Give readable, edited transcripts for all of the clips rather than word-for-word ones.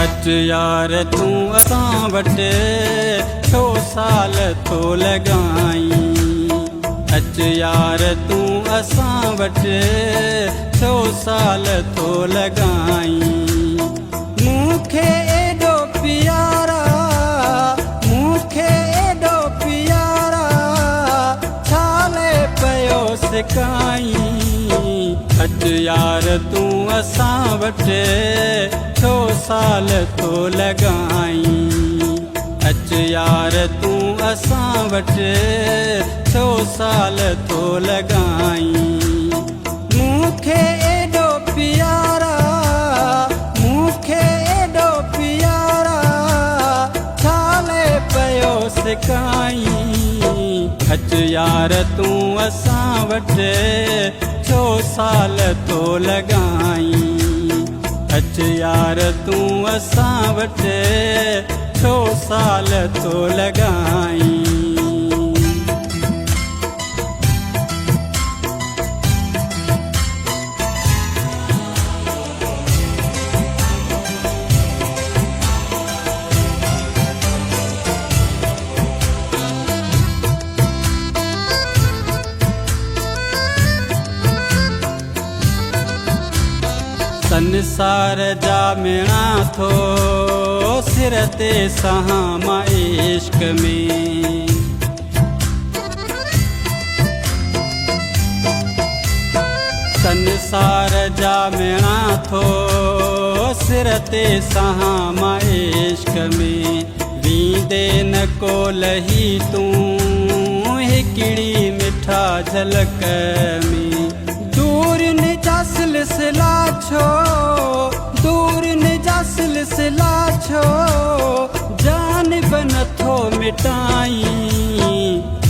अच यार तू असां वटि छो साल तो लगाई। अच यार तू असां वटि छो साल तो लगाई। मूंखे एॾो प्यारा, मूंखे एॾो प्यारा छाले पियो सिकाई। अच यार तू असां वटि छो साल तो लगाई। अच यार तू असां वटि छो साल तो लगाई। मूंखे एॾो प्यारा, मूंखे एॾो प्यारा छाले पियो सिकाई। अच यार तू असां वटि छो साल तो लगाई। अच यार तू असां वटि छो साल तो लगाई। संसार जा मिणा थो सिर ते सहां मां इश्क में। संसार जा मिणा थो सिर ते सहां मां इश्क में। वींदे न को लही तूं हिकिड़ी मिठा झलक में। दूर न जा सिलसिला छो, दूर न जा सिलसिला छो जानिब नथो मिटाई।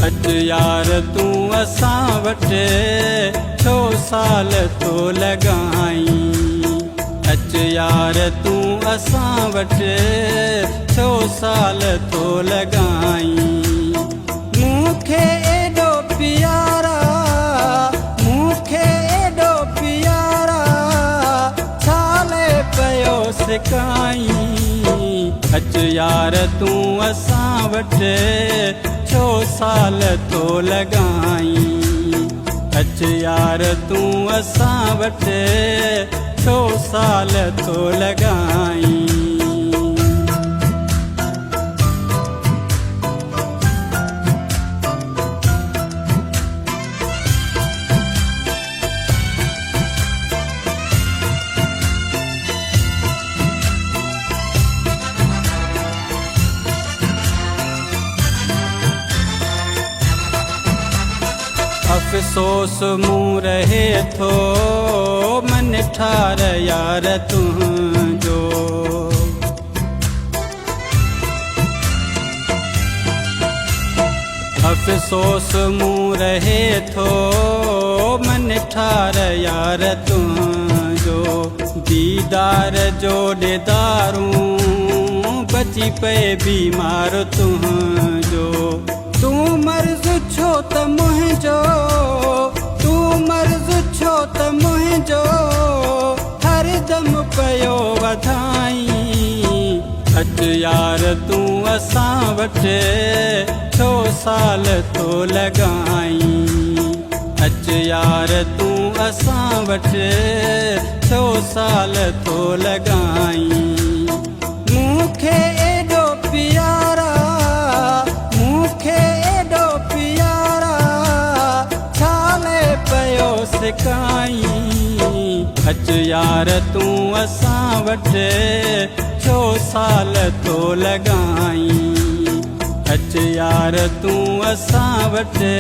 अच यार तू असां वटि छो साल तो लगाई। अच यार तू असां वटि छो साल तो लगाई। मूंखे एॾो प्यारा, मूंखे एॾो प्यारा छाले पियो सिकाई। अच यार तू असां वटि छो साल तो लगाई। अच यार तू असां वटि छो साल तो लगाई। अफ़सोस मूं रहे थो मन ठार यार तुंहिंजो। अफ़सोस मूं रहे थो मन ठार यार तुंहिंजो। दीदार जो ॾेदारूं बची पए बीमार तुंहिंजो। तू मर्ज़ छो त मुंहिंजो, तू मर्ज़ छो त मुंहिंजो हरदम पियो वधाई। अच यार तू असां वटि छो साल तो लगाई। अच यार तू असां वटि छो साल तो लगाई। मूंखे एॾो प्यारा, मूंखे एॾो प्यारा छाले पियो सिकाई। अच यार तू असां वटि छो साल तो लगाई। अच यार तू असां वटि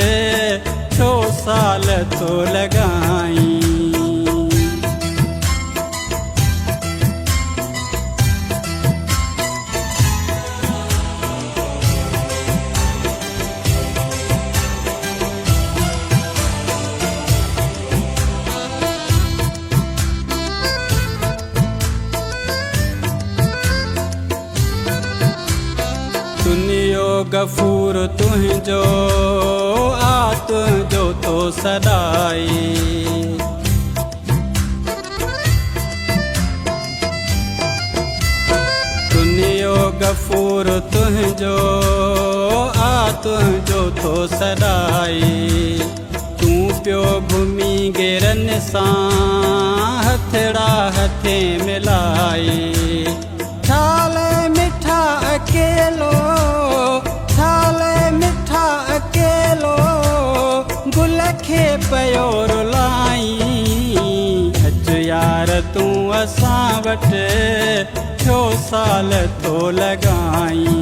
छो साल तो लगाई। दुनियो गफूर तुंहिंजो आ तुंहिंजो तो सदाई। गफूर तुंहिंजो आ तुंहिंजो थो सॾाई। तूं पियो घुमी गेरनि सां हथड़ा हथे मिलाई। थाल मिठा अकेलो थाल मिठा अकेलो गुल खे पियो रुलाई। अच यार तूं असां वटि थियो साल थो लॻाई।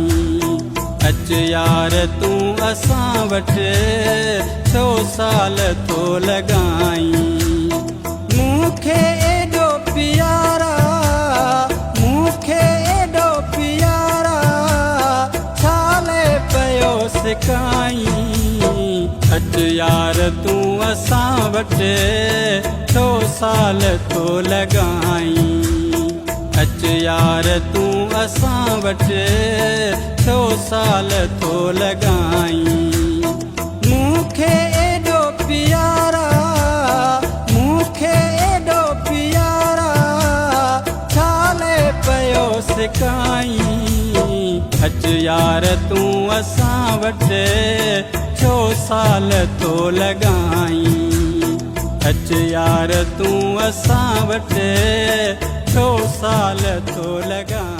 अच यार तूं असां वटि थियो साल थो लॻाई। मूंखे एॾो प्यारा मूंखे एॾो प्यारा छाले पियो सिकाई। अच यार तूं असां वटि थियो साल थो लॻाई। अच यार तूं असां वटि थियो साल थो लॻाई। मूंखे एॾो प्यारा मूंखे एॾो प्यारा छाले पियो सिकाई। अच यार तूं असां वटि थियो साल थो लॻाई। अच यार तूं असां वटि थियो साल थो लॻाई।